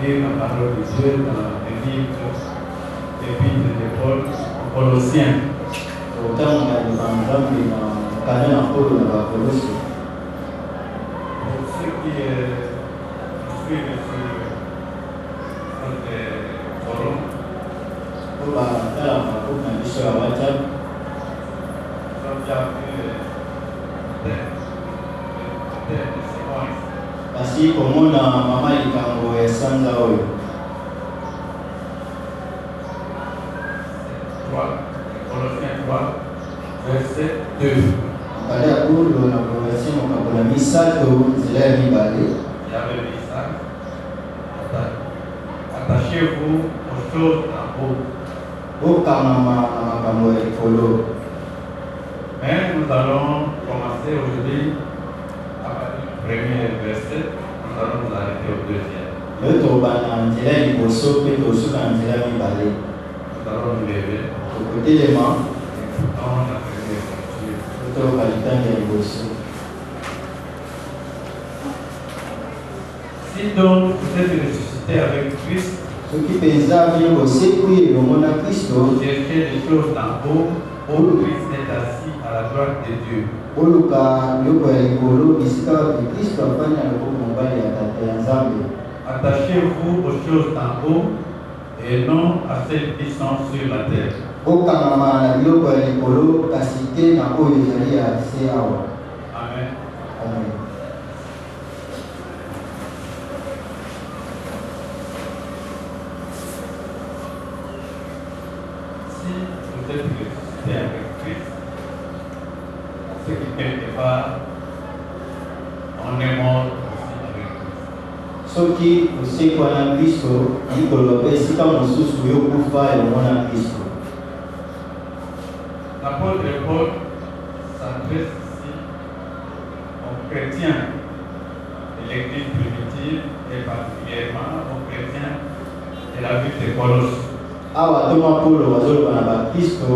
lire la parole de Dieu dans le livre d'Épître de Paul aux Colossiens. Pour ce qui suivent sur notre forum, nous avons déjà vu le thème de séquence. Basi komona mama likambo ya sanza oyo 3, Colossiens 3, verset 2. Pale ya kulo na Colossiens mokabola misato nzela ya mibale. J'avais dit ça. Attachez-vous aux choses en haut. Okamama na makambo ya likolo. Mais nous allons commencer aujourd'hui à partir du premier verset. Nous allons nous arrêter au deuxième. Leo tobana nzela ya liboso pe tosuka nzela ya mibale. Nous allons nous lever. Tokotelema Dans la première lecture. totoka litanga ya liboso. Si donc vous êtes ressuscité avec Christ, Soki penza bino bosekwi elongo na Kristo, cherchez les choses d'en haut, où Christ est assis à la droite de Dieu. oluka biloko ya likolo bisika wapi Kristo afandi na loboko mobali ya Tata ya Nzambe. Attachez-vous aux choses d'en haut et non à celles qui sont sur la terre. Okamama na biloko ya likolo kasi te na oyo ezali ya se awa. Amen. Amen. Si vous êtes ressuscité avec Christ, c'est que quelque part, on est mort aussi avec Christ. Soki osekwa na Kristo likolo pe esika mosusu yokufa elongo na Kristo. L'apôtre Paul s'adresse ici aux chrétiens de l'église primitive et particulièrement aux chrétiens de la ville de Colosse. Awa toma Paulo wazoloba na bakristo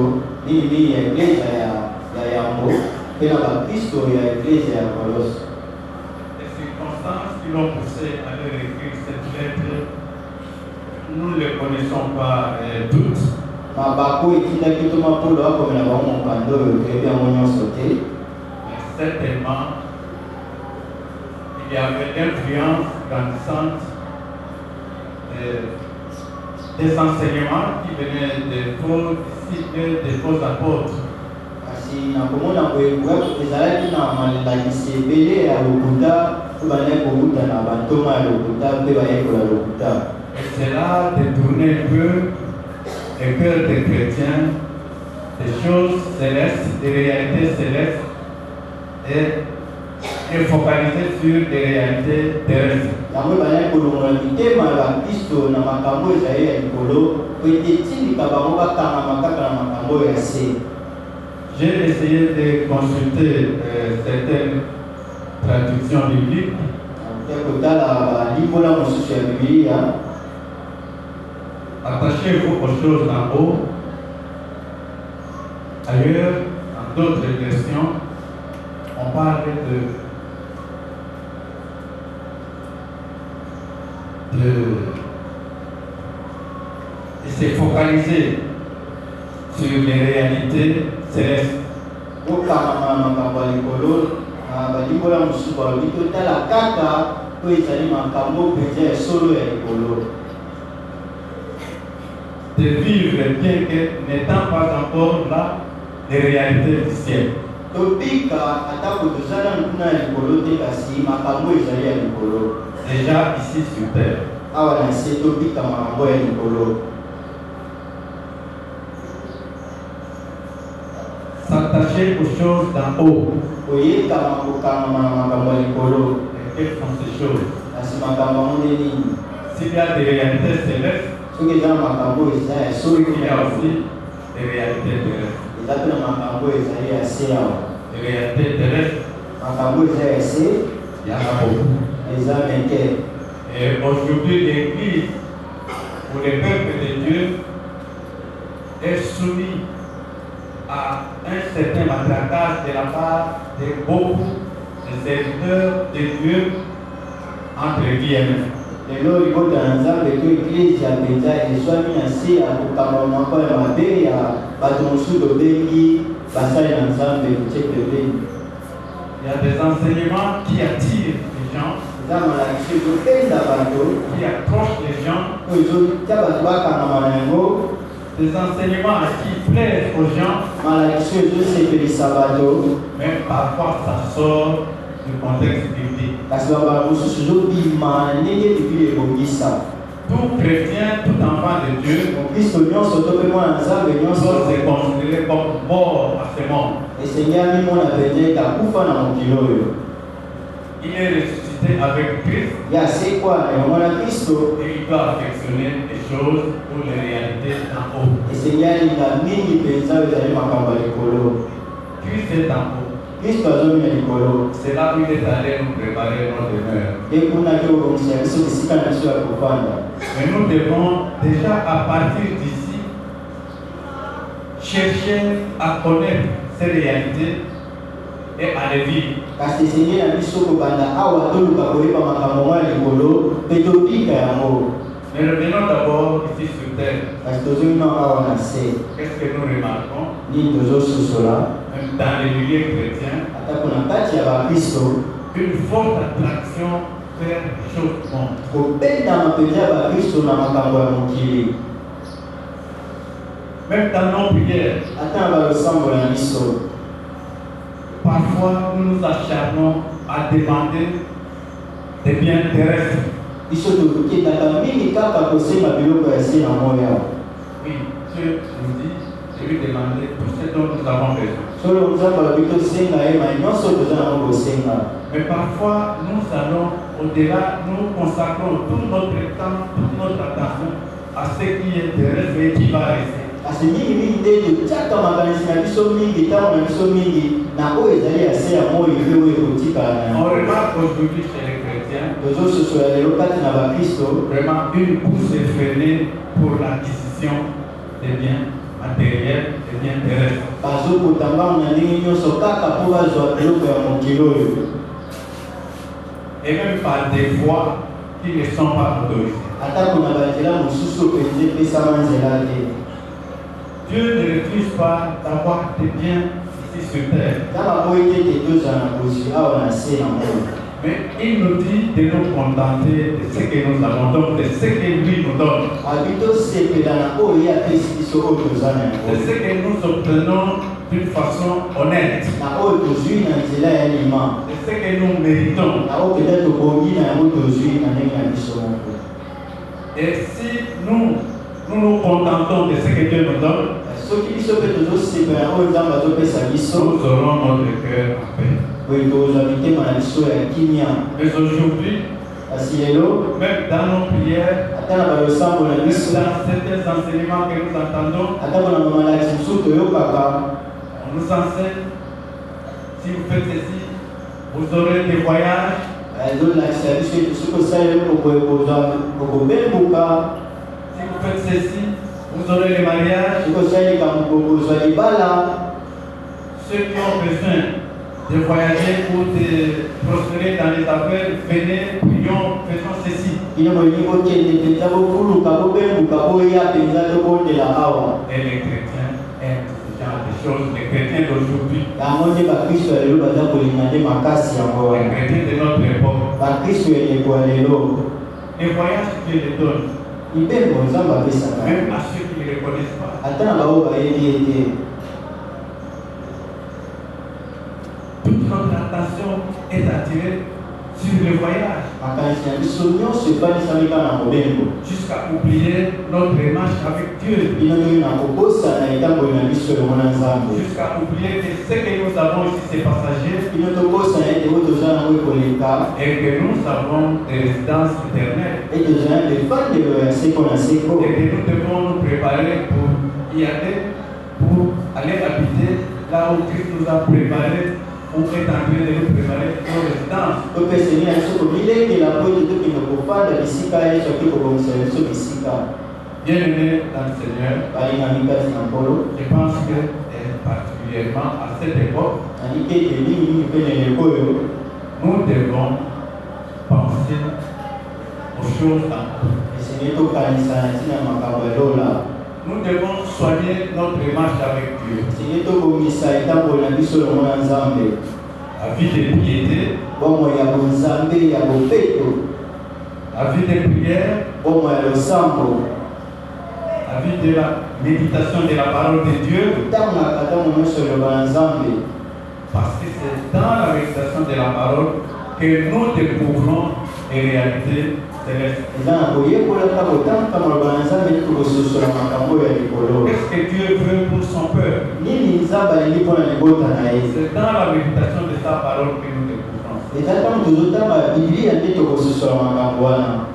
nini ya iglesia ya Yambo pe na bakristo ya iglesia ya Kolosi. Les circonstances qui l'ont poussé à leur écrire cette lettre, nous ne les connaissons pas toutes. Mabako etindaki toma Paulo akomela bango mokanda oyo toyebi yango nyonso te. Mais certainement, il y avait l'influence grandissante des enseignements qui venaient des faux disciples, des faux apôtres. Kasi nakomona boye ezalaki na malakisi ebele ya lokuta to bandaki kokuta na bantoma ya lokuta mpe bayekola lokuta. Et cela détournait un peu le cœur des chrétiens des choses célestes, des réalités célestes et focalisé sur des réalités terrestres. Yango bandaki kolongola mitema ya bakristo na makambo ezali ya likolo po ete etindika bango bakangama kaka na makambo ya se. J'ai essayé de consulter certaines traductions bibliques. Attachez-vous aux choses d'en haut. Ailleurs, dans d'autres versions, on parle de se focaliser sur les réalités célestes. De vivre bien que n'étant pas encore là les réalités du ciel. Déjà ici sur terre. S'attacher aux choses d'en haut. Et quelles sont ces choses? S'il y a des réalités célestes, il y a aussi des réalités terrestres. Les réalités terrestres, il y en a beaucoup. Et aujourd'hui, l'Église, ou le peuple de Dieu, est soumis à un certain matraquage de la part de beaucoup de serviteurs de Dieu, entre guillemets. lelo libota na nzambe to eklezia mpenza ezwami na se ya kokamba moko ya mabe ya bato mosusu tobengi basali na nzambe kotie pembeni. Il y a des enseignements qui attirent les gens, eza malakisi ezopenda bato qui accrochent les gens, oyo ezotia bato bakangama na yango, des enseignements qui plaisent aux gens, malakisi oyo ezosepelisa bato, mais parfois ça sort du contexte biblique. kasi babala mosusu ezobima na ndenge bibili ebongisa. Tout chrétien, tout enfant de Dieu mokristo nyonso to mpe mwana nzambe nyonso doit se considérer comme mort à ce monde. esengeli mona mpenza ete akufa na mokili oyo. Il est ressuscité avec Christ ye asekwa na yango na kristo, et il doit affectionner les choses ou les réalités en haut. esengeli alinga mingi mpenza oyo ezali makambo ya likolo. Christ est en haut. kristo azomi na likolo, C'est là où il est allé nous préparer notre demeure. ye kuna ke obongisa biso bisika na biso ya kovanda. Mais nous devons déjà à partir d'ici chercher à connaître ces réalités et à les vivre. kasi esengeli na biso kobanda awa toluka koyeba makambo mwa ya likolo mpe tobika yango. Mais revenons d'abord ici sur terre. kasi tozongi na awa na se Qu'est-ce que nous remarquons, nini tozososola même dans les milieux chrétiens, atako na kati ya bakristo, une forte attraction vers les choses du monde. kobendama mpenza ya bakristo na makambo ya mokili. Même dans nos prières, ata na balosambo na biso, parfois nous nous acharnons à demander des biens terrestres. biso tokendaka mingi kaka kosenga biloko ya se na moya. Oui, Dieu nous dit de lui demander tout ce dont nous avons besoin. solo nzambe alobi tosenga ye mai nyonso toza nango kosenga. Mais parfois, nous allons au-delà, nous consacrons tout notre temps, toute notre attention à ce qui est terrestre et qui va rester. kasi mingi nde totiaka makanisi na biso mingi, ntango na biso mingi na oyo ezali ya se ya moi mpe oyo ekotikala na On yango. remarque aujourd'hui chez les chrétiens tozososola lelo kati na bakristo vraiment une course effrénée pour l'acquisition des biens matériels, des biens terrestres. bazokota mbango na ndenge nyonso kaka mpo bazwa biloko ya mokili oyo, Et même par des voies qui ne sont pas autorisées. atako na banzela mosusu mpenza epesama nzela te. Dieu ne refuse pas d'avoir des biens ici sur terre. ntango boyi te ete tozala na bozwi awa na se na moi, Mais il nous dit de nous contenter de ce que nous avons, donc de ce que lui nous donne. abi tosepela na oyo ye apesi biso oyo toza na De yango, ce que nous obtenons d'une façon honnête. na oyo tozwi na nzela ya lima, De ce que nous méritons. na oyo mpenza tobongi na yango tozwi na ndenge na biso moko. Et si nous nous contentons de ce que Dieu nous donne, soki biso mpe tozosepela na oyo nzambe azopesa biso, nous aurons notre cœur en paix. boye tozwa mitema na biso ya kimia. Mais aujourd'hui, kasi lelo même dans nos prières, ata na balosambo na même biso, dans certains enseignements que nous entendons, atako na bamalakisi mosusu toyokaka, on nous enseigne, si vous faites ceci, vous aurez des voyages, ezolakisa biso ete soki osali eloko boye okobembuka, si vous faites ceci, vous aurez les mariages. soki osali likambo kozwa libala. Ceux qui ont besoin de voyager ou de prospérer dans les affaires, venez, prions, faisons ceci. ino bolingi kokende mpenza bofuluka bobembuka boya mpenza tobondela awa. Et les chrétiens aiment ce genre de choses. Les chrétiens d'aujourd'hui, yango nde bakristo ya lelo baza kolinga nde makasi yango les wana. chrétiens de notre époque, bakristo ya eleko ya lelo, les voyages Dieu les donne, libembo nzambe apesaka même à ceux qui ne les connaissent pas. ata na bao bayebi ete. Toute notre attention est attirée sur le voyage, makanisi na biso nyonso efanisami kaka na mobembo, jusqu'à oublier notre marche avec Dieu, bino toyo na kobosana etamboli na biso elongo na nzambe, jusqu'à oublier que ce que nous avons ici, c'est passager, bino tobosana ete oyo toza nango ekoleka, et que nous avons des résidences éternelles. ete tozala befandelo ya seko na seko, Et que nous devons nous préparer pour y aller, pour aller habiter là où Christ nous a préparé, ou est en train de nous préparer nos résidences. to mpe seni na biso komilengela mpo ete tokende kofanda bisika yesu ake kobongisa biso bisika. Bien-aimés dans le Seigneur, balingami kati na nkolo, je pense que particulièrement à cette époque, naliki ete mingimingi mpe na eleko oyo nous devons penser aux choses d'en haut. Nous devons soigner notre marche avec Dieu. La vie de piété, la vie de prière, la vie de la méditation de la parole de Dieu. Parce que c'est dans la méditation de la parole que nous découvrons les réalités célestes. Qu'est-ce que Dieu veut pour son peuple? C'est dans la méditation de sa parole que nous découvrons.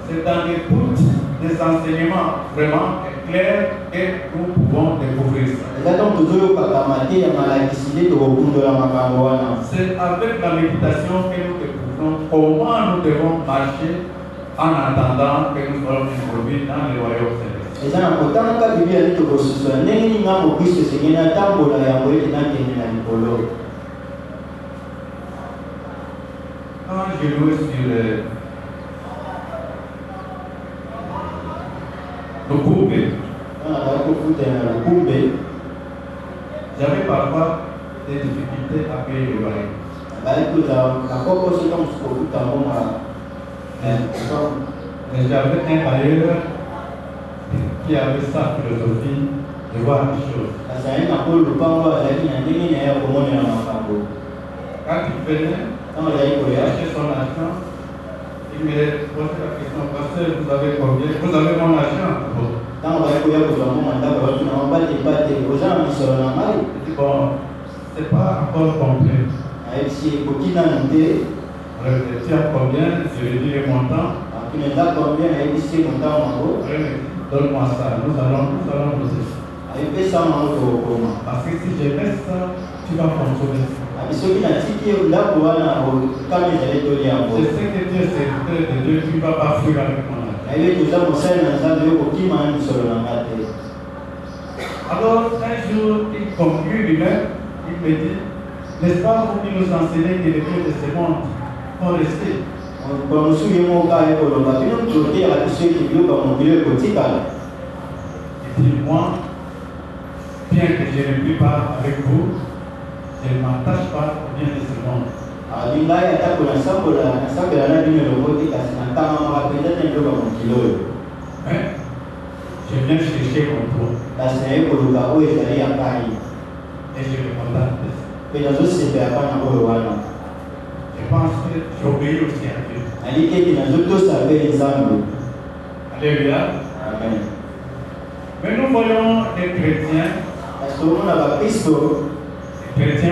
C'est dans l'écoute des enseignements vraiment clairs que nous pouvons découvrir ça. C'est avec la méditation que nous découvrons comment nous devons marcher en attendant que nous allons évoluer dans le royaume céleste. Quand je louais sur le Koubé, j'avais parfois des difficultés à payer le loyer. Mais j'avais un bailleur qui avait sa philosophie de voir les choses. Quand il venait chercher son argent, il me posait la question: Pasteur, vous avez combien? Vous avez mon argent? Je dis: bon, c'est pas encore complet. Tu as combien? Je lui dis le montant. Donne-moi ça, nous allons poser. Parce que si je laisse ça, tu vas consommer. Je sais que Dieu est serviteur de Dieu, tu ne vas pas fuir avec mon argent. Alors un jour, il conclut lui-même, il me dit: n'est-ce pas vous qui nous enseignez que les dieux de ce monde vont rester? Il dit: moi, bien que je ne vis pas avec vous, je ne m'attache pas au bien de ce monde. Mais je viens chercher mon toit. Et je me contente de ça. Je pense que j'obéis aussi à Dieu. Alléluia. Amen. Mais nous voyons des chrétiens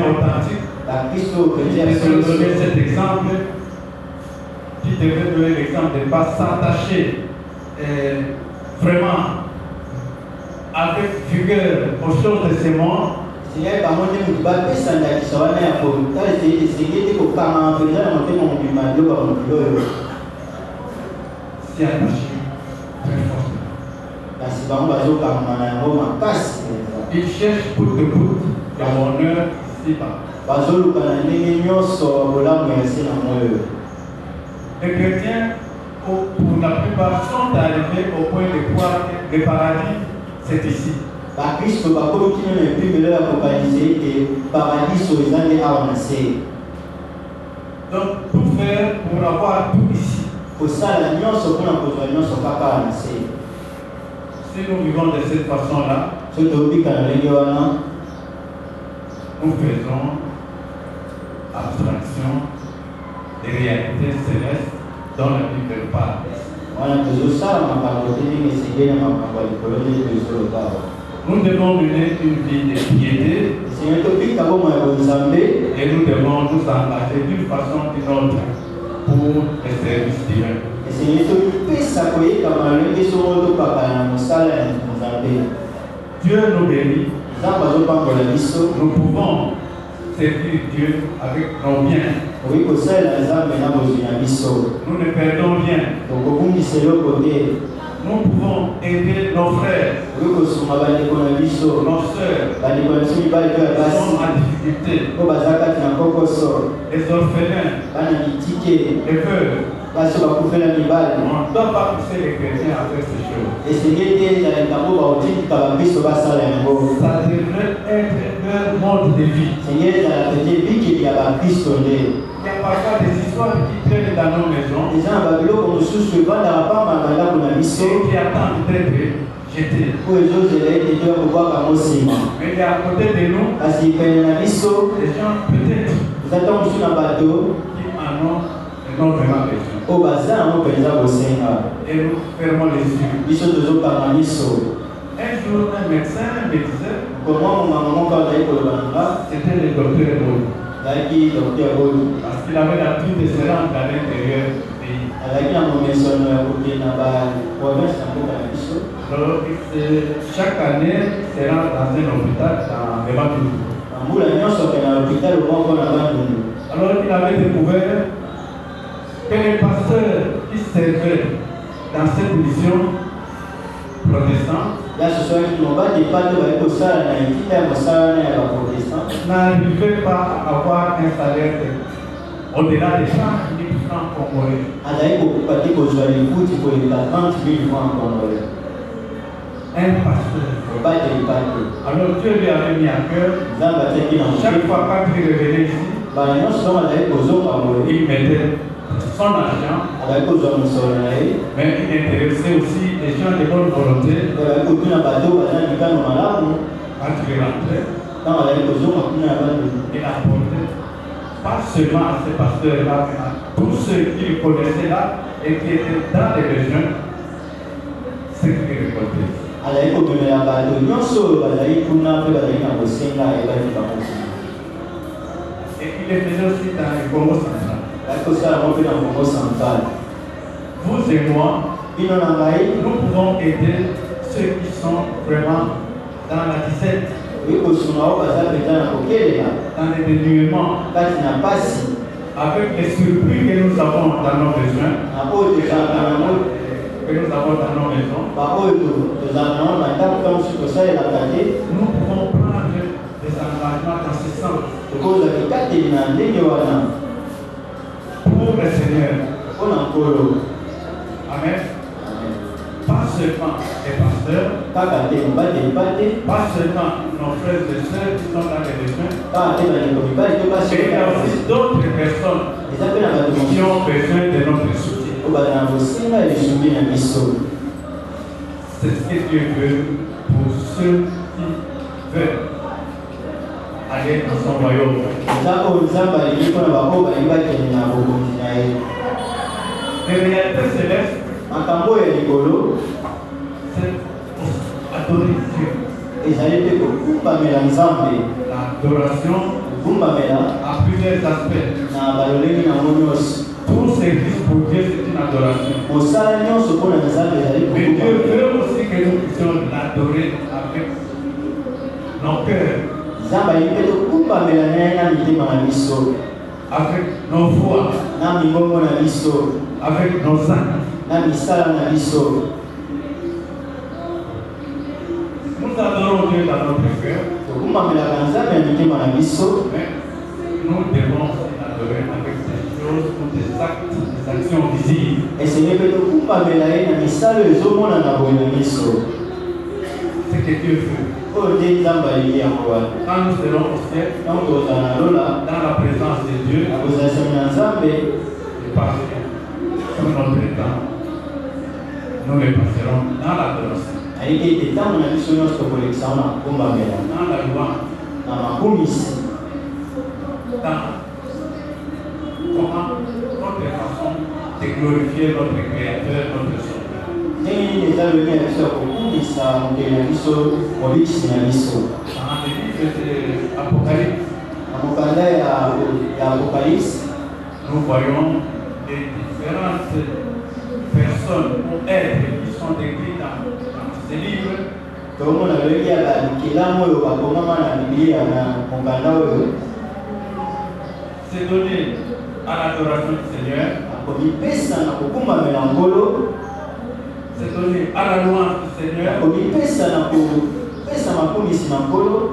authentiques qui devaient donner cet exemple, qui devaient donner l'exemple de ne pas s'attacher vraiment avec vigueur aux choses de ce monde. Si attaché très fortement. Il cherche coûte que coûte le bonheur ici-bas. Les chrétiens, pour la plupart, sont arrivés au point de croire que le paradis, c'est ici. Donc, tout faire pour avoir tout ici. Si nous vivons de cette façon-là, nous faisons abstraction des réalités célestes dans la Bible parle. Nous devons mener une vie de piété et nous devons nous engager d'une façon ou d'une autre pour le service divin. Dieu nous bénit. Nous pouvons servir Dieu avec nos biens. Nous ne perdons rien. Nous pouvons aider nos frères, nos soeurs qui sont en difficulté, les orphelins, les veuves, parce que vous faites la mibale. On ne doit pas pousser les chrétiens à faire ces choses. Et c'est que les gens qui ont dit que ça devrait être leur mode de vie. Il y a parfois des histoires qui traînent dans nos maisons et qui attendent d'être jetées. Mais à côté de nous, les gens peut-être qui en ont énormément besoin. Et nous fermons les yeux. Un jour, un médecin me disait, c'était le docteur Boulou. Parce qu'il avait l'habitude de se rendre à l'intérieur du pays. Alors, chaque année, il se rend dans un hôpital dans le Bandundu. Alors, il avait découvert que les pasteurs qui servaient dans cette mission protestante n'arrivaient pas à avoir un salaire au-delà des 100 000 francs congolais. Un pasteur. Alors Dieu lui avait mis à cœur, chaque fois quand il revenait ici, il mettait son argent, mais il intéressait aussi les gens de bonne volonté. Quand il rentrait, il apportait pas seulement à ces pasteurs-là, mais à tous ceux qu'il connaissait là et qui étaient dans les besoins, ce qu'il récoltait. Et il les faisait aussi dans le Congo central. Vous et moi, nous pouvons aider ceux qui sont vraiment dans la disette, dans les dénuements, avec les surplus que nous avons dans nos besoins, que nous avons dans nos maisons. Nous pouvons prendre des engagements dans ce sens pour le Seigneur. Amen. Pas seulement les pasteurs, pas seulement nos frères et sœurs qui sont dans les besoins, mais il y a aussi d'autres personnes qui ont besoin de notre soutien. C'est ce que Dieu veut pour ceux qui veulent aller dans son royaume. Les réalités célestes, c'est adorer Dieu. L'adoration a plusieurs aspects. Tout service pour Dieu, c'est une adoration. Mais Dieu veut aussi que nous puissions l'adorer avec nos cœurs, avec nos voix, avec nos âmes. Nous adorons Dieu dans notre cœur, mais nous devons aussi l'adorer avec des choses ou des actes, des actions visibles. C'est ce que Dieu veut. Quand nous serons au ciel, dans la présence de Dieu, et parce que tout notre temps, nous le passerons dans l'adoration, dans la louange, dans comment notre façon de glorifier notre Créateur, notre Sauveur. Dans le livre d'Apocalypse, nous voyons les différentes personnes ou êtres qui sont décrits dans ces livres. C'est donné à l'adoration du Seigneur. C'est donné à la louange du Seigneur.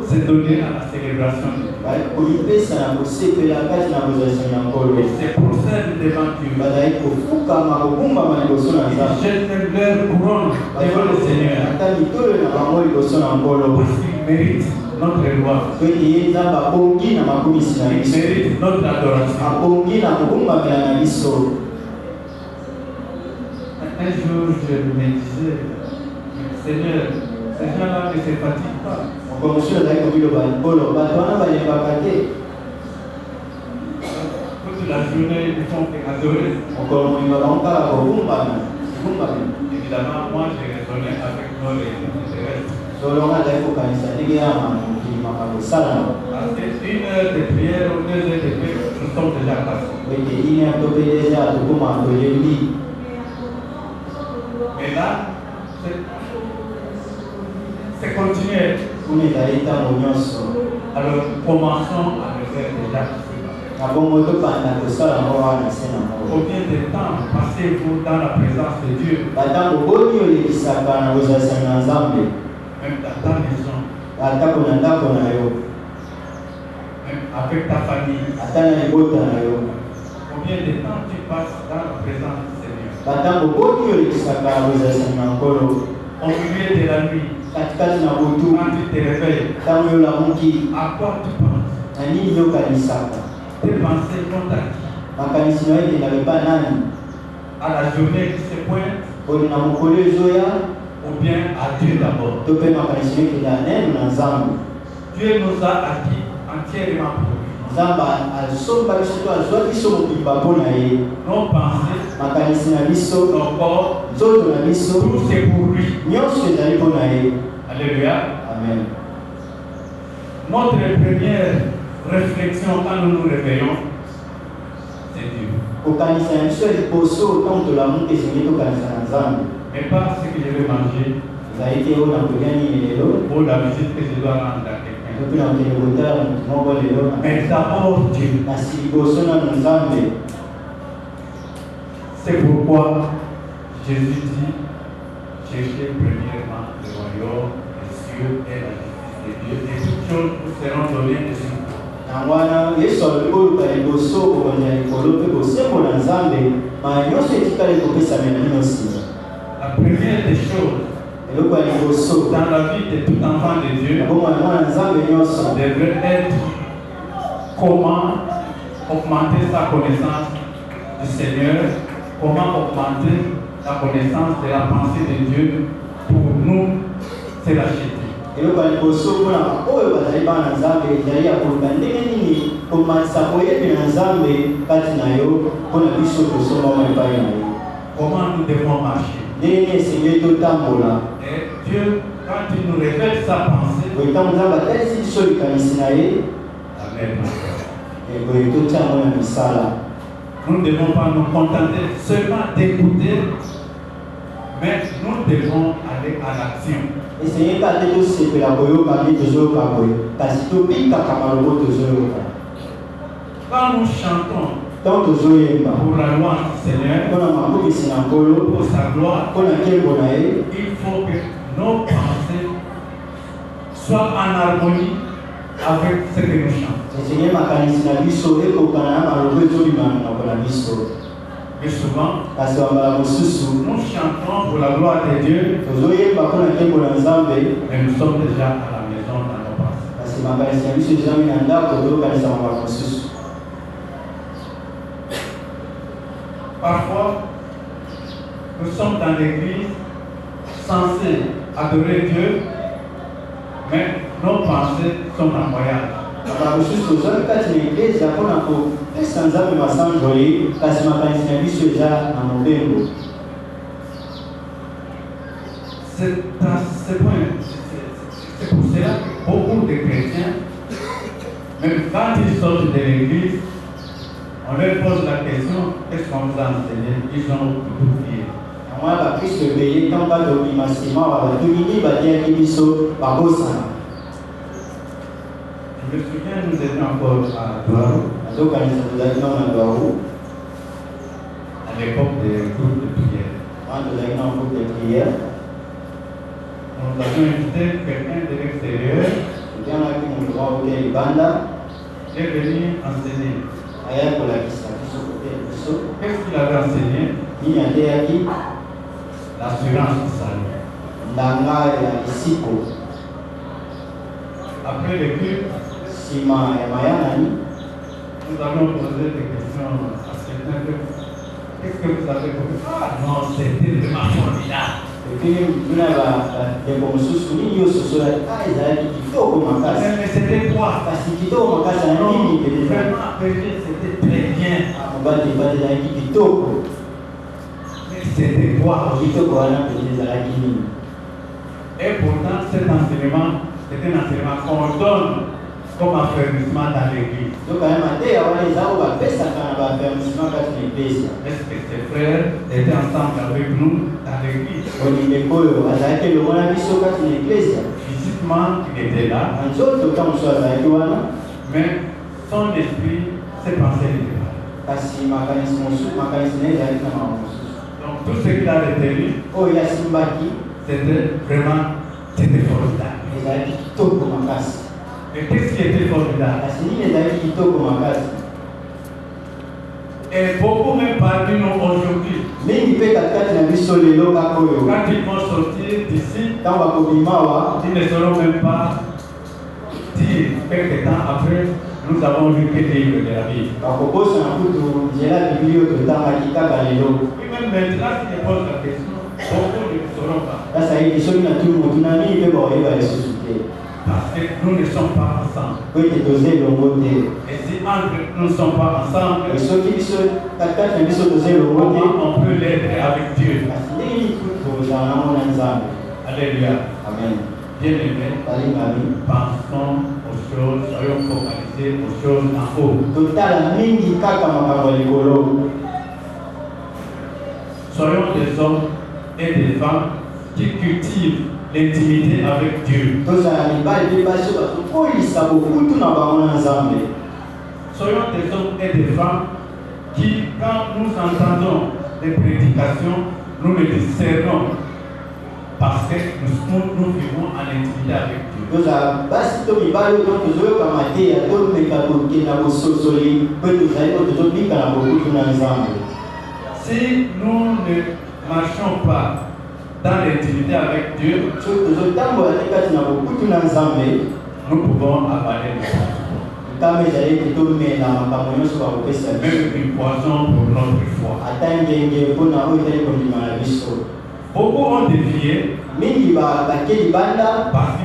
se donner à la célébration de Dieu. Et c'est pour ça que devant Dieu, ils jettent même leur couronne devant le Seigneur. Parce qu'ils méritent notre loi. Ils méritent notre adoration. Un jour, je me disais, Seigneur, ces gens-là ne se fatiguent pas. Toute la journée, ils font adorer. Évidemment, moi, j'ai raisonné avec nos restes. Parce que 1 heure de prière ou 2 heures de prière, nous sommes déjà passés. Mais là, c'est continuer. Alors, commençons à le faire déjà. Combien de temps passez-vous dans la présence de Dieu? Même dans ta maison. Même avec ta famille. Combien de temps tu passes dans la présence du Seigneur? Au milieu de la nuit, quand tu te réveilles, à quoi tu penses? Tes pensées vont à qui? À la journée qui se pointe, ou bien à Dieu d'abord? Dieu nous a acquis entièrement pour lui. Nos pensées, nos corps, tout c'est pour lui. Alléluia. Amen. Notre première réflexion quand nous nous réveillons, c'est Dieu. Mais pas ce que je vais manger, ou la visite que je dois rendre à quelqu'un. Mais d'abord Dieu. C'est pourquoi Jésus dit, cherchez premièrement le royaume des cieux et la justice de Dieu, et toutes choses vous seront données de suite. La première des choses dans la vie de tout enfant de Dieu devrait être comment augmenter sa connaissance du Seigneur, comment augmenter la connaissance de la pensée de Dieu pour nous, c'est la chute. Comment nous devons marcher? Et Dieu, quand il nous révèle sa pensée, Amen. Nous ne devons pas nous contenter seulement d'écouter, mais nous devons aller à l'action. Quand nous chantons pour la louange du Seigneur, pour sa gloire, il faut que nos pensées soient en harmonie avec ce que nous chantons. Mais souvent, nous chantons pour la gloire de Dieu, mais nous sommes déjà à la maison dans nos pensées. Parfois, nous sommes dans l'église censés adorer Dieu, mais nos pensées sont en voyage. C'est à ce point, c'est pour cela que beaucoup de chrétiens, même quand ils sortent de l'église, on leur pose la question, qu'est-ce qu'on vous a enseigné? Ils ont tout oublié. Je me souviens, nous étions encore à Douarou, à l'époque des groupes de prière. nous avions invité quelqu'un de l'extérieur. Il y en a qui m'ont trouvé au Banda. Il est venu enseigner. Aya pour la question, Qu'est-ce qu'il avait enseigné? il y a des qui L'assurance du salut. Nanga ya isipo. Après le culte, Sima ya mayanani. nous avons posé des questions à certains. Qu'est-ce que vous avez compris? Ah non, c'était vraiment formidable. Et puis, nous avons des sous ni yo sosola ezali kitoko makasi. Mais c'était quoi? Kasi kitoko makasi na nini peut-être. Vraiment, c'était très bien. Mobali ezali kitoko. Mais c'était quoi? Kitoko wana peut-être ezali nini. Et pourtant, cet enseignement, c'est un enseignement qu'on donne comme affermissement dans l'église. Donc, quand même, Est-ce que ces frères étaient ensemble avec nous dans l'église? Physiquement, il était là, mais son esprit, ses pensées n'étaient pas là. Donc, tout ce qu'il a retenu, c'était formidable. Et qu'est-ce qui était formidable? Et beaucoup même parmi nous aujourd'hui, quand ils vont sortir d'ici, ils ne sauront même pas dire quelques temps après, nous avons lu que des livres de la Bible. Et même maintenant, si je pose la question, beaucoup ne le sauront pas. Parce que nous ne sommes pas ensemble. Et si entre nous ne sommes pas ensemble, comment on peut l'aider avec Dieu? Alléluia. Amen. Bien-aimés, pensons aux choses, soyons focalisés aux choses en haut. Soyons des hommes et des femmes qui cultivent l'intimité avec Dieu. Soyons des hommes et des femmes qui, quand nous entendons des prédications, nous les discernons parce que nous vivons en intimité avec Dieu. Si nous ne marchons pas dans l'intimité avec Dieu, nous pouvons avaler le même une poison pour notre foi. Beaucoup ont dévié parce qu'ils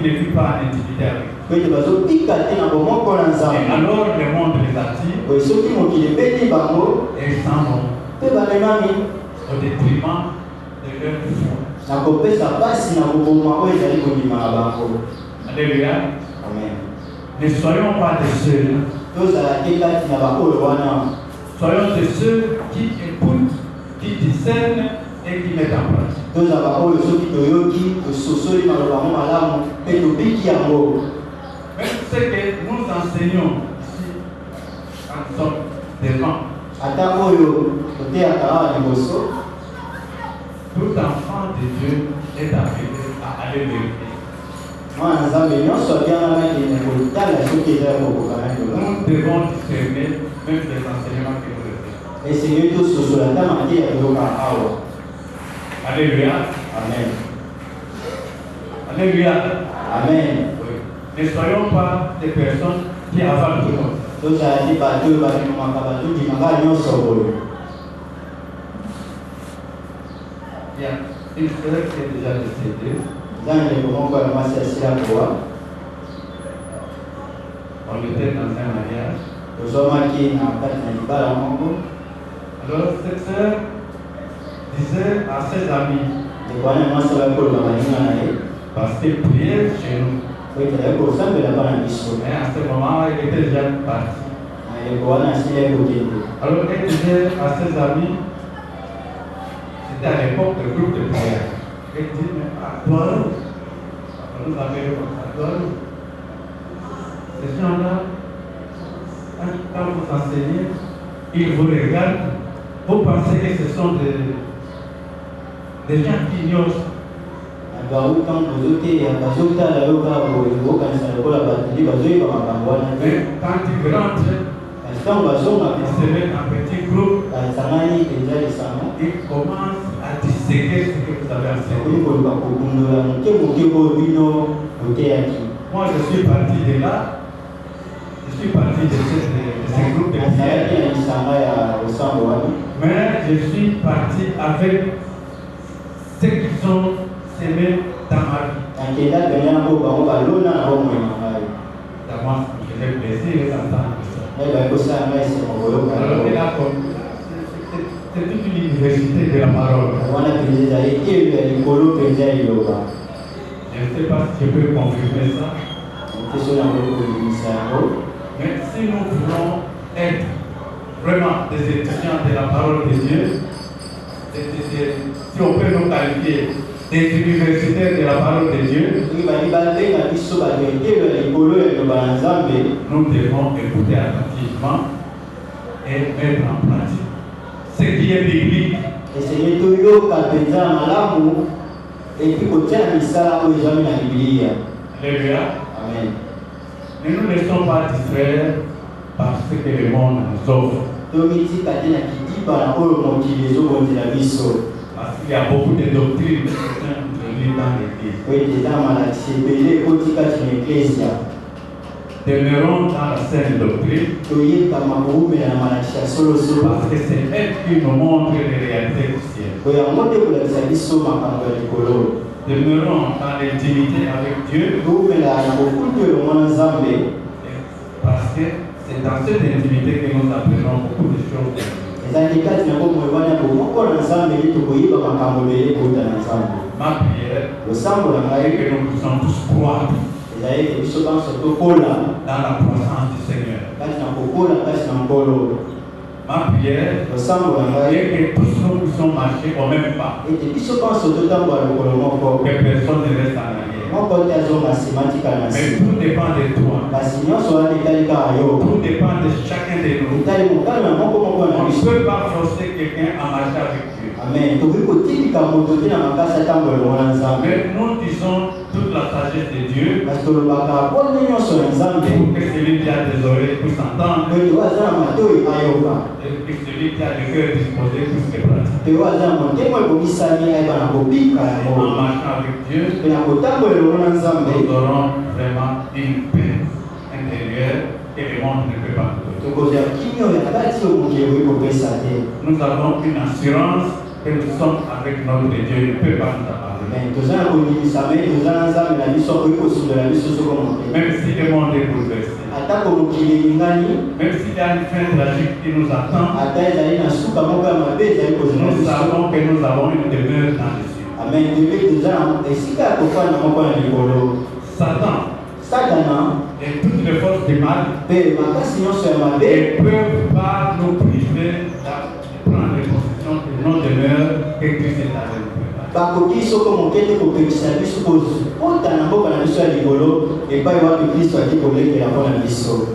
ne vivent pas en intimité avec Dieu. Et alors le monde les attire et s'en vont au détriment de leur foi. Alléluia. Amen. Ne soyons pas de ceux. Soyons de ceux qui écoutent, qui discernent et qui mettent en pratique. Même ce que nous enseignons ici, quand nous sommes devant, tout enfant de Dieu est appelé à aller vérifier. Nous devons discerner même les enseignements que nous recevons. Alléluia. Amen. Alléluia. Amen. Oui. Ne soyons pas des personnes qui avalent tout le monde. Il y a une sœur qui est déjà décédée. On était dans un mariage. Alors cette sœur disait à ses amis, parce qu'elle priait chez nous. Mais à ce moment, elle était déjà partie. Alors elle disait à ses amis, c'était à l'époque du groupe de prière. Elle dit, mais à toi, nous appelons à toi. Ces gens-là, quand vous enseignez, ils vous regardent, vous pensez que ce sont des gens qui ignorent. quand ils rentrent, ils se mettent en petits groupes, ils commencent à disséquer ce que vous avez enseigné. Moi, je suis parti de là. Je suis parti de ces groupes de prière. Mais je suis parti avec ce qu'ils ont semé dans ma vie. Dans moi, je l'ai plaisir d'entendre ça. Alors, c'est toute une université de la parole. Je ne sais pas si je peux confirmer ça. Mais si nous voulons être vraiment des étudiants de la parole de Dieu, si on peut nous qualifier des universitaires de la parole de Dieu, nous devons écouter attentivement et mettre en pratique ce qui est biblique. Alléluia. Amen. Ne nous laissons pas distraire par ce que le monde nous offre. Parce qu'il y a beaucoup de doctrines qui sont introduites dans l'Église. Demeurons dans la saine doctrine parce que c'est elle qui nous montre les réalités du ciel. Demeurons dans l'intimité avec Dieu parce que c'est dans cette intimité que nous apprenons beaucoup de choses. Ma prière est que nous puissions tous croire dans la puissance du Seigneur. Ma prière est que tous nous puissions marcher au même pas. Que personne ne reste en arrière. Mais tout dépend de toi. Tout dépend de chacun de nous. On ne peut pas forcer quelqu'un à marcher avec Dieu. Mais nous disons toute la sagesse de Dieu pour que celui qui a des oreilles puisse entendre et que celui qui a le cœur disposé puisse se pratiquer. En marchant avec Dieu, nous aurons vraiment une paix intérieure que le monde ne peut pas nous donner. Nous avons une assurance que nous sommes avec notre Dieu, il ne peut pas nous abandonner. Même si le monde est bouleversé, même s'il y a une fin tragique qui nous attend, nous savons que nous avons une demeure dans les cieux. Satan et toutes les forces du mal ne peuvent pas nous priver de prendre possession de nos demeures que Christ est avec nous.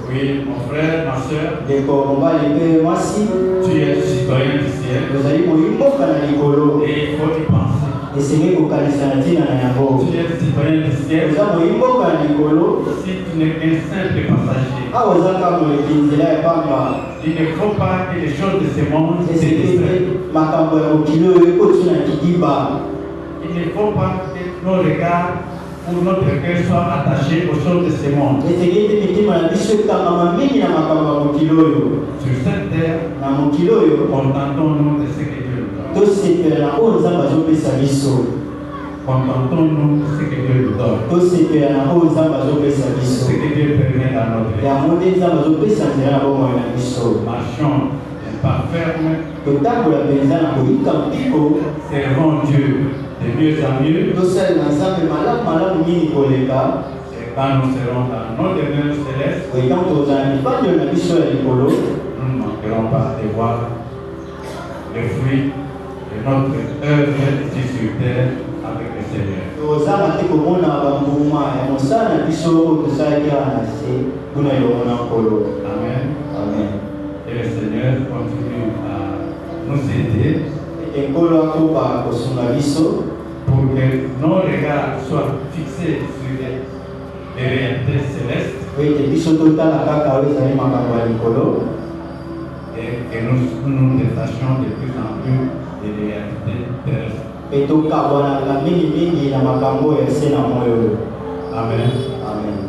Oui, mon frère, ma soeur, tu es citoyen du ciel et il faut y penser. Tu es citoyen du ciel si tu n'es qu'un simple passager. Il ne faut pas que les choses de ce monde se distraient. Il ne faut pas que nos regards ou notre cœur soient attachés aux choses de ce monde. Sur cette terre, contentons-nous de ce que Dieu nous donne. Contentons-nous de ce que Dieu nous donne. Ce que Dieu permet dans notre vie. Marchons pas ferme. Servons Dieu de mieux en mieux. Et quand nous serons dans nos demeures célestes, nous ne manquerons pas de voir les fruits de notre œuvre ici sur terre avec le Seigneur. Amen. Amen. Et le Seigneur continue à nous aider pour que nos regards soient fixés sur les réalités célestes Oui, et puis surtout dans la caca, oui, ça y est, ma caca, Nicolo. et que nous détachions de plus en plus des réalités terrestres. Et tout cas, voilà, la mini-mini, la macambo, et c'est la moyo. Amen. Amen.